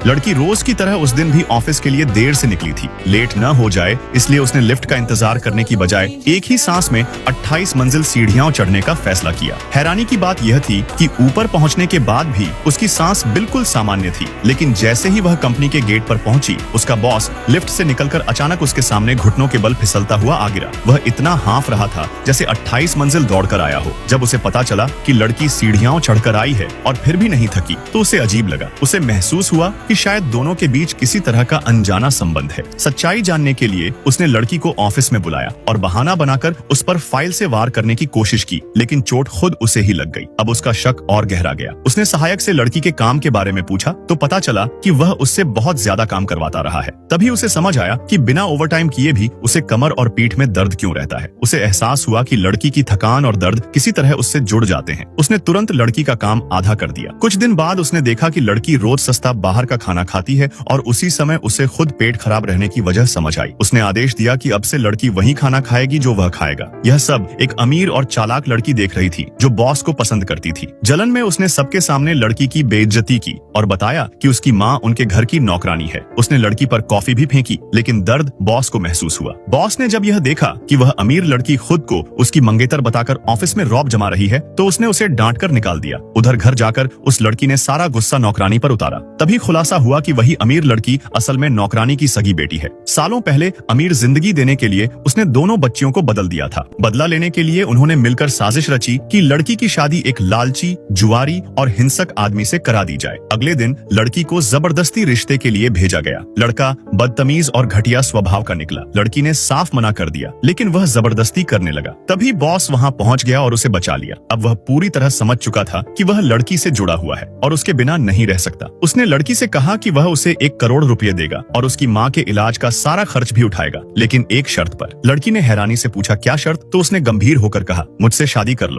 लड़की रोज की तरह उस दिन भी ऑफिस के लिए देर से निकली थी। लेट न हो जाए इसलिए उसने लिफ्ट का इंतजार करने की बजाय एक ही सांस में 28 मंजिल सीढ़ियां चढ़ने का फैसला किया। हैरानी की बात यह थी कि ऊपर पहुंचने के बाद भी उसकी सांस बिल्कुल सामान्य थी, लेकिन जैसे ही वह कंपनी के गेट पर पहुंची, उसका बॉस लिफ्ट से निकलकर अचानक उसके सामने घुटनों के बल फिसलता हुआ आ गिरा। वह इतना हाँफ रहा था जैसे 28 मंजिल दौड़कर आया हो। जब उसे पता चला कि लड़की सीढ़ियां चढ़कर आई है और फिर भी नहीं थकी, तो उसे अजीब लगा। उसे महसूस हुआ कि शायद दोनों के बीच किसी तरह का अनजाना संबंध है। सच्चाई जानने के लिए उसने लड़की को ऑफिस में बुलाया और बहाना बनाकर उस पर फाइल से वार करने की कोशिश की, लेकिन चोट खुद उसे ही लग गई। अब उसका शक और गहरा गया। उसने सहायक से लड़की के काम के बारे में पूछा तो पता चला कि वह उससे बहुत ज्यादा काम करवाता रहा है। तभी उसे समझ आया कि बिना ओवरटाइम किए भी उसे कमर और पीठ में दर्द क्यों रहता है। उसे एहसास हुआ कि लड़की की थकान और दर्द किसी तरह उससे जुड़ जाते हैं। उसने तुरंत लड़की का काम आधा कर दिया। कुछ दिन बाद उसने देखा कि लड़की रोज सस्ता बाहर का खाना खाती है और उसी समय उसे खुद पेट खराब रहने की वजह समझ आई। उसने आदेश दिया कि अब से लड़की वही खाना खाएगी जो वह खाएगा। यह सब एक अमीर और चालाक लड़की देख रही थी जो बॉस को पसंद करती थी। जलन में उसने सबके सामने लड़की की बेइज्जती की और बताया कि उसकी माँ उनके घर की नौकरानी है। उसने लड़की पर कॉफी भी फेंकी, लेकिन दर्द बॉस को महसूस हुआ। बॉस ने जब यह देखा कि वह अमीर लड़की खुद को उसकी मंगेतर बताकर ऑफिस में रौब जमा रही है, तो उसने उसे डांट कर निकाल दिया। उधर घर जाकर उस लड़की ने सारा गुस्सा नौकरानी पर उतारा। तभी खुलासा हुआ कि वही अमीर लड़की असल में नौकरानी की सगी बेटी है। सालों पहले अमीर जिंदगी देने के लिए उसने दोनों बच्चियों को बदल दिया था। बदला लेने के लिए उन्होंने मिलकर साजिश रची कि लड़की की शादी एक लालची, जुआरी और हिंसक आदमी से करा दी जाए। अगले दिन लड़की को जबरदस्ती रिश्ते के लिए भेजा गया। लड़का बदतमीज और घटिया स्वभाव का निकला। लड़की ने साफ मना कर दिया, लेकिन वह जबरदस्ती करने लगा। तभी बॉस वहां पहुंच गया और उसे बचा लिया। अब वह पूरी तरह समझ चुका था कि वह लड़की से जुड़ा हुआ है और उसके बिना नहीं रह सकता। उसने लड़की से कहा कि वह उसे 1 करोड़ रुपए देगा और उसकी माँ के इलाज का सारा खर्च भी उठाएगा, लेकिन एक शर्त पर। लड़की ने हैरानी से पूछा, क्या शर्त? तो उसने गंभीर होकर कहा, मुझसे शादी कर लो।